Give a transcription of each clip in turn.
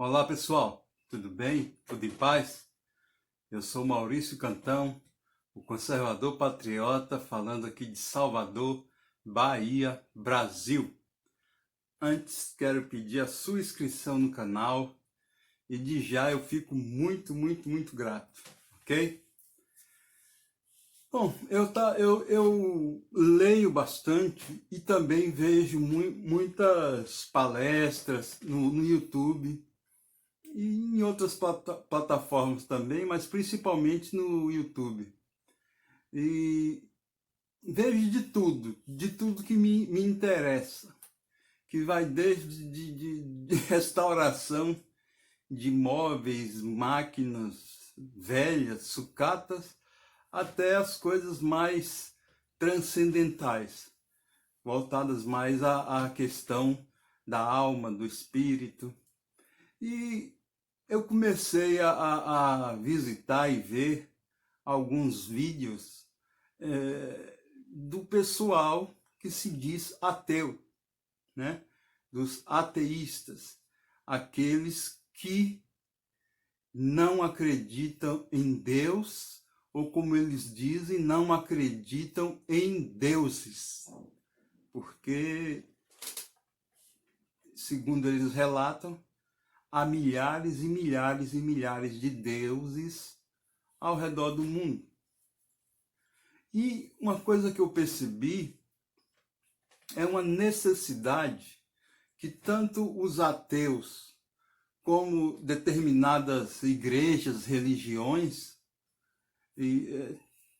Olá pessoal, tudo bem? Tudo em paz? Eu sou Maurício Cantão, o conservador patriota, falando aqui de Salvador, Bahia, Brasil. Antes, quero pedir a sua inscrição no canal e de já eu fico muito grato, ok? Bom, eu leio bastante e também vejo muitas palestras no YouTube e em outras plataformas também, mas principalmente no YouTube. E vejo de tudo que me interessa, que vai desde de restauração de móveis, máquinas velhas, sucatas, até as coisas mais transcendentais, voltadas mais à questão da alma, do espírito. E eu comecei a visitar e ver alguns vídeos do pessoal que se diz ateu, né? Dos ateístas, aqueles que não acreditam em Deus, ou como eles dizem, não acreditam em deuses, porque, segundo eles relatam, há milhares e milhares e milhares de deuses ao redor do mundo. E uma coisa que eu percebi é uma necessidade que tanto os ateus como determinadas igrejas, religiões,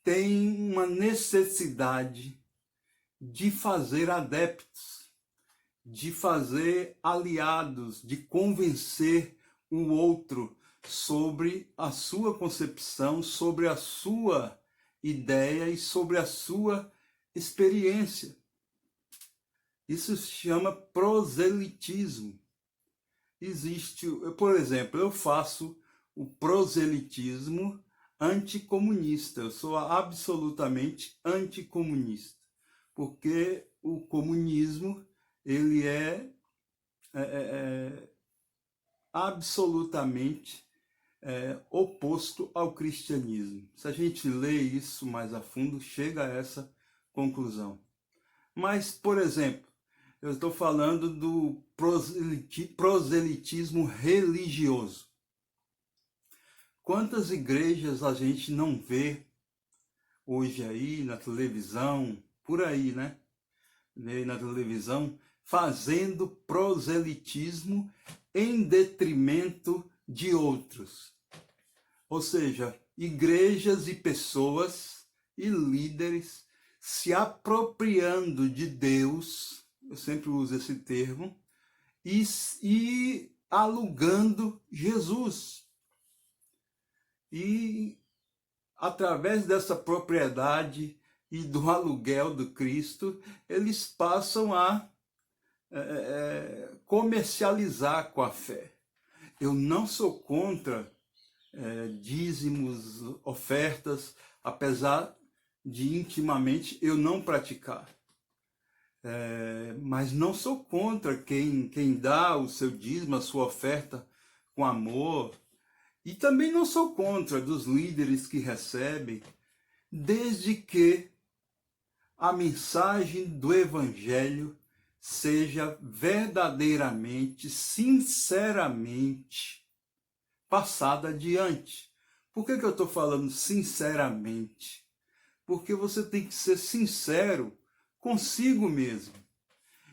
têm uma necessidade de fazer adeptos, de fazer aliados, de convencer o outro sobre a sua concepção, sobre a sua ideia e sobre a sua experiência. Isso se chama proselitismo. Existe, por exemplo, eu faço o proselitismo anticomunista. Eu sou absolutamente anticomunista, porque o comunismo ele é absolutamente oposto ao cristianismo. Se a gente lê isso mais a fundo, chega a essa conclusão. Mas, por exemplo, eu estou falando do proselitismo religioso. Quantas igrejas a gente não vê hoje aí na televisão, por aí, né? Vê na televisão, fazendo proselitismo em detrimento de outros. Ou seja, igrejas e pessoas e líderes se apropriando de Deus, eu sempre uso esse termo, e alugando Jesus. E através dessa propriedade e do aluguel do Cristo, eles passam a comercializar com a fé. Eu não sou contra dízimos, ofertas, apesar de intimamente eu não praticar. Mas não sou contra quem dá o seu dízimo, a sua oferta com amor. E também não sou contra dos líderes que recebem, desde que a mensagem do Evangelho seja verdadeiramente, sinceramente passada adiante. Por que eu estou falando sinceramente? Porque você tem que ser sincero consigo mesmo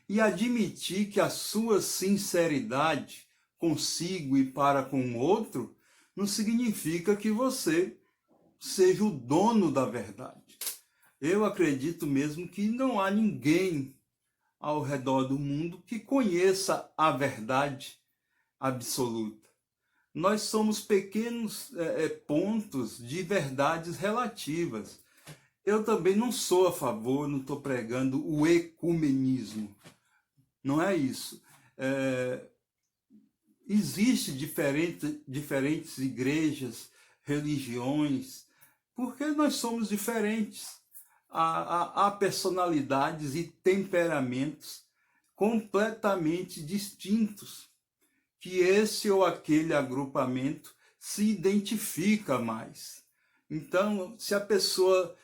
e admitir que a sua sinceridade consigo e para com o outro não significa que você seja o dono da verdade. Eu acredito mesmo que não há ninguém ao redor do mundo que conheça a verdade absoluta. Nós somos pequenos pontos de verdades relativas. Eu também não sou a favor, não estou pregando o ecumenismo. Não é isso. Existem diferentes igrejas, religiões, porque nós somos diferentes. Há personalidades e temperamentos completamente distintos que esse ou aquele agrupamento se identifica mais. Então, se a pessoa,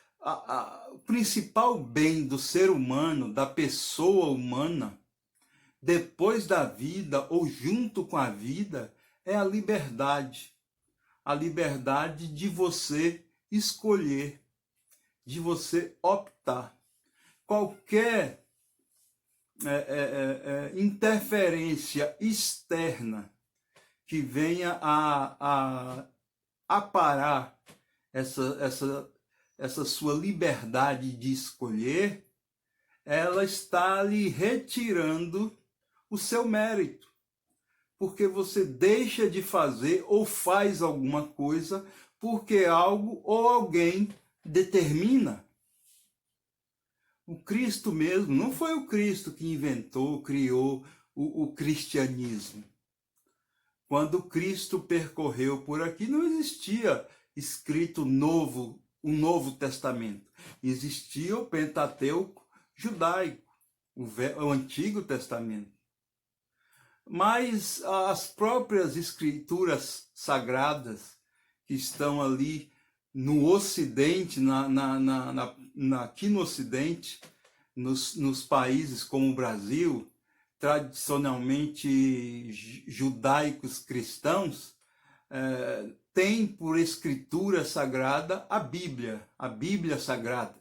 o principal bem do ser humano, da pessoa humana, depois da vida ou junto com a vida, é a liberdade. A liberdade de você escolher, de você optar. Qualquer interferência externa que venha a parar essa sua liberdade de escolher, ela está lhe retirando o seu mérito, porque você deixa de fazer ou faz alguma coisa porque algo ou alguém determina. O Cristo mesmo, não foi o Cristo que inventou, criou o cristianismo. Quando Cristo percorreu por aqui, não existia escrito um Novo Testamento. Existia o Pentateuco judaico, o Antigo Testamento. Mas as próprias escrituras sagradas que estão ali no Ocidente, aqui no Ocidente, nos países como o Brasil, tradicionalmente judaicos cristãos, tem por escritura sagrada a Bíblia Sagrada.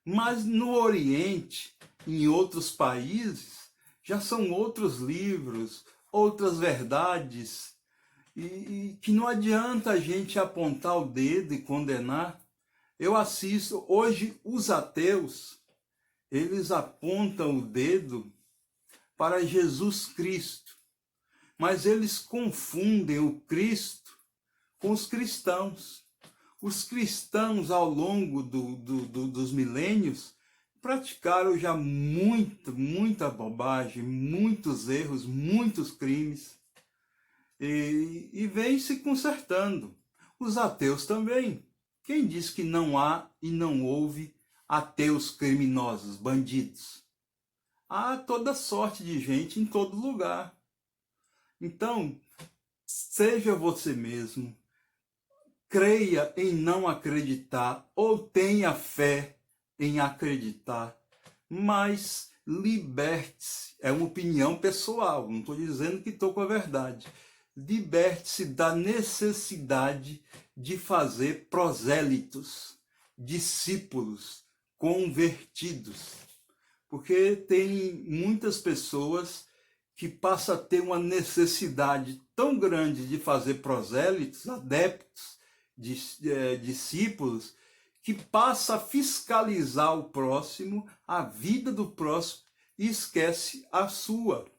Mas no Oriente, em outros países, já são outros livros, outras verdades, e que não adianta a gente apontar o dedo e condenar. Eu assisto, hoje os ateus, eles apontam o dedo para Jesus Cristo, mas eles confundem o Cristo com os cristãos. Os cristãos, ao longo dos milênios, praticaram já muita bobagem, muitos erros, muitos crimes, e vem se consertando. Os ateus também. Quem diz que não há e não houve ateus criminosos, bandidos? Há toda sorte de gente em todo lugar. Então, seja você mesmo, creia em não acreditar ou tenha fé em acreditar, mas liberte-se. É uma opinião pessoal, não estou dizendo que estou com a verdade. Liberte-se da necessidade de fazer prosélitos, discípulos, convertidos. Porque tem muitas pessoas que passam a ter uma necessidade tão grande de fazer prosélitos, adeptos, discípulos, que passa a fiscalizar o próximo, a vida do próximo, e esquece a sua.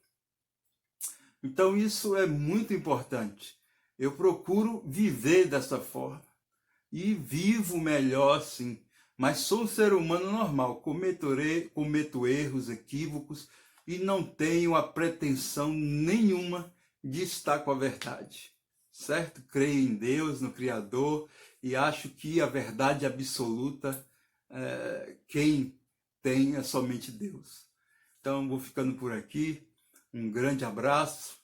Então isso é muito importante. Eu procuro viver dessa forma. E vivo melhor, sim. Mas sou um ser humano normal. Cometo erros, equívocos, e não tenho a pretensão nenhuma de estar com a verdade. Certo? Creio em Deus, no Criador, e acho que a verdade absoluta, quem tem é somente Deus. Então, vou ficando por aqui. Um grande abraço.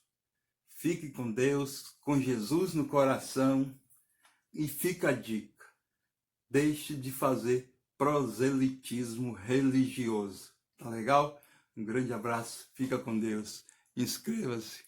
Fique com Deus, com Jesus no coração. E fica a dica. Deixe de fazer proselitismo religioso. Tá legal? Um grande abraço. Fica com Deus. Inscreva-se.